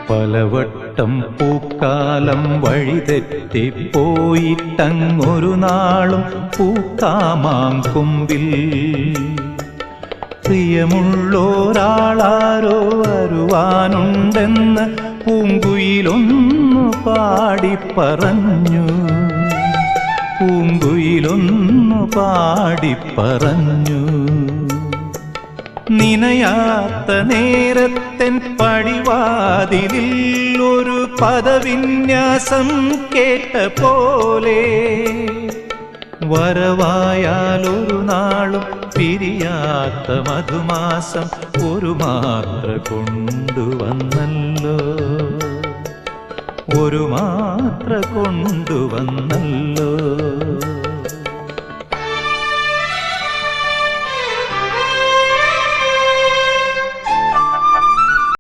പലവട്ടം പൂക്കാലം വഴിതെറ്റിപ്പോയിട്ടങ്ങൊരു നാളും പൂക്കാമാങ്കൊമ്പിൽ പ്രിയമുള്ളോരാളാരോ വരുവാനുണ്ടെന്ന് പൂങ്കുയിലൊന്നു പാടിപ്പറഞ്ഞു. പൂങ്കുയിലൊന്നു പാടിപ്പറഞ്ഞു. നിനയാത്ത നേരത്തെൻ പടിവാതിലിൽ ഒരു പദവിന്യാസം കേട്ട പോലെ വരവായാലൊരു നാളും പിരിയാത്ത മധുമാസം ഒരു മാത്ര കൊണ്ടുവന്നല്ലോ. ഒരു മാത്ര കൊണ്ടുവന്നല്ലോ.